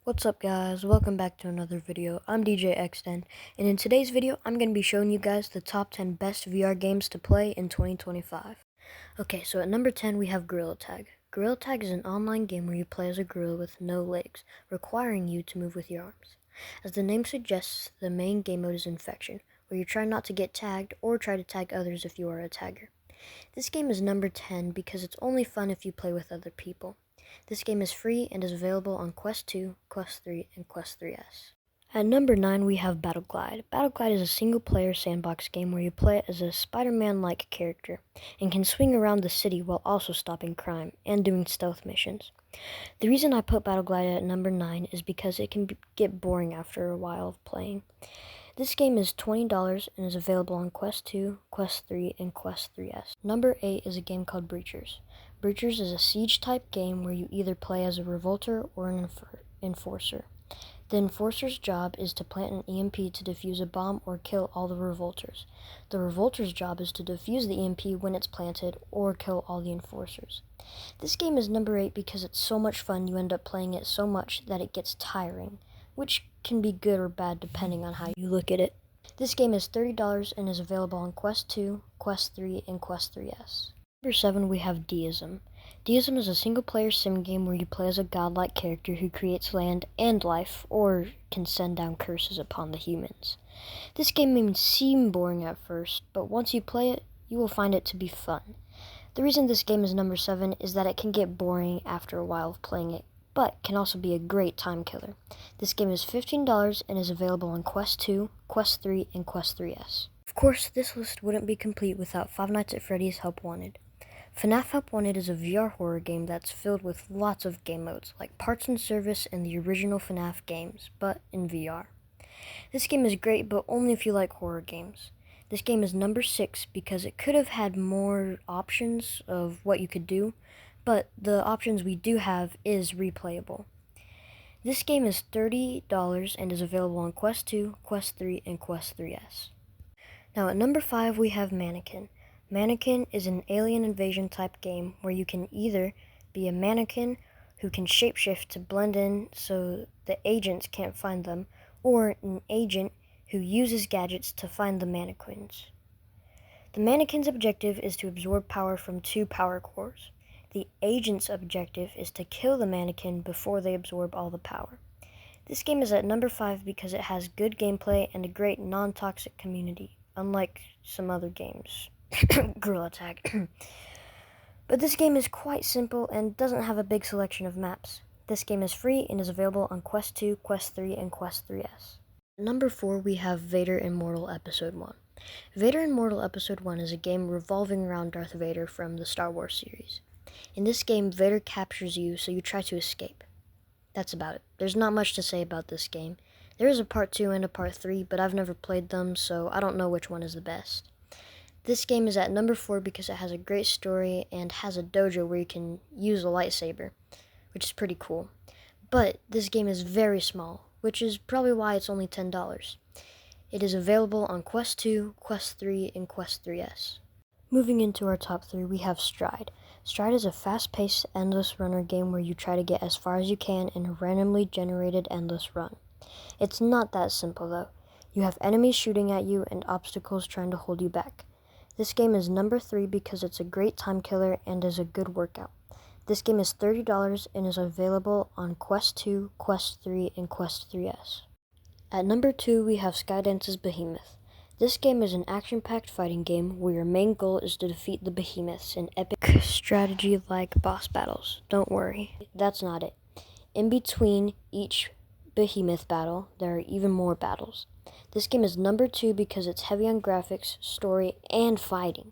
What's up guys, welcome back to another video. I'm DJ Xden, and in today's video I'm going to be showing you guys the top 10 best VR games to play in 2025. Okay, so at number 10 we have Gorilla Tag. Gorilla Tag is an online game where you play as a gorilla with no legs, requiring you to move with your arms. As the name suggests, the main game mode is infection, where you try not to get tagged or try to tag others if you are a tagger. This game is number 10 because it's only fun if you play with other people. This game is free and is available on Quest 2, Quest 3, and Quest 3S. At number 9 we have Battle Glide. Battle Glide is a single-player sandbox game where you play as a Spider-Man-like character and can swing around the city while also stopping crime and doing stealth missions. The reason I put Battle Glide at number 9 is because it can get boring after a while of playing. This game is $20 and is available on Quest 2, Quest 3, and Quest 3S. Number 8 is a game called Breachers. Breachers is a siege-type game where you either play as a revolter or an enforcer. The enforcer's job is to plant an EMP to defuse a bomb or kill all the revolters. The revolter's job is to defuse the EMP when it's planted or kill all the enforcers. This game is number 8 because it's so much fun you end up playing it so much that it gets tiring, which can be good or bad depending on how you look at it. This game is $30 and is available on Quest 2, Quest 3, and Quest 3S. Number 7 we have Deism. Deism is a single-player sim game where you play as a godlike character who creates land and life, or can send down curses upon the humans. This game may seem boring at first, but once you play it, you will find it to be fun. The reason this game is number 7 is that it can get boring after a while of playing it, but can also be a great time killer. This game is $15 and is available on Quest 2, Quest 3, and Quest 3S. Of course, this list wouldn't be complete without Five Nights at Freddy's Help Wanted. FNaF Help Wanted is a VR horror game that's filled with lots of game modes, like parts and service and the original FNaF games, but in VR. This game is great, but only if you like horror games. This game is number 6 because it could have had more options of what you could do, but the options we do have is replayable. This game is $30 and is available on Quest 2, Quest 3, and Quest 3S. Now at number 5 we have Mannequin. Mannequin is an alien invasion type game where you can either be a mannequin who can shapeshift to blend in so the agents can't find them, or an agent who uses gadgets to find the mannequins. The mannequin's objective is to absorb power from 2 power cores. The agent's objective is to kill the mannequin before they absorb all the power. This game is at number 5 because it has good gameplay and a great non-toxic community, unlike some other games. Gorilla Tag. But this game is quite simple and doesn't have a big selection of maps. This game is free and is available on Quest 2, Quest 3, and Quest 3S. Number 4 we have Vader Immortal Episode 1. Vader Immortal Episode 1 is a game revolving around Darth Vader from the Star Wars series. In this game, Vader captures you, so you try to escape. That's about it. There's not much to say about this game. There is a part 2 and a part 3, but I've never played them, so I don't know which one is the best. This game is at number 4 because it has a great story and has a dojo where you can use a lightsaber, which is pretty cool. But this game is very small, which is probably why it's only $10. It is available on Quest 2, Quest 3, and Quest 3S. Moving into our top 3, we have Stride. Stride is a fast-paced, endless runner game where you try to get as far as you can in a randomly generated endless run. It's not that simple though. You have enemies shooting at you and obstacles trying to hold you back. This game is number 3 because it's a great time killer and is a good workout. This game is $30 and is available on Quest 2, Quest 3, and Quest 3S. At number 2 we have Skydance's Behemoth. This game is an action-packed fighting game where your main goal is to defeat the behemoths in epic strategy-like boss battles. Don't worry, that's not it. In between each behemoth battle, there are even more battles. This game is number 2 because it's heavy on graphics, story, and fighting.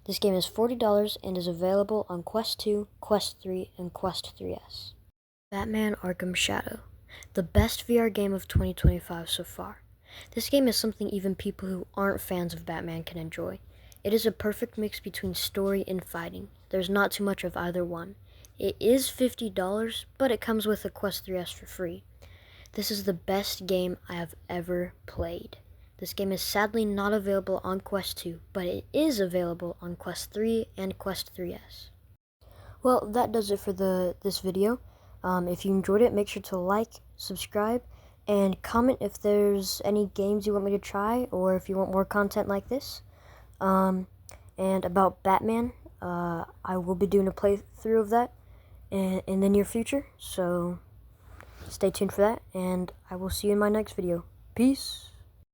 This game is $40 and is available on Quest 2, Quest 3, and Quest 3S. Batman Arkham Shadow, the best VR game of 2025 so far. This game is something even people who aren't fans of Batman can enjoy. It is a perfect mix between story and fighting. There's not too much of either one. It is $50, but it comes with a Quest 3S for free. This is the best game I have ever played. This game is sadly not available on Quest 2, but it is available on Quest 3 and Quest 3S. Well, that does it for this video. If you enjoyed it, make sure to like, subscribe, and comment if there's any games you want me to try, or if you want more content like this. And about Batman, I will be doing a playthrough of that in the near future, so stay tuned for that, and I will see you in my next video. Peace!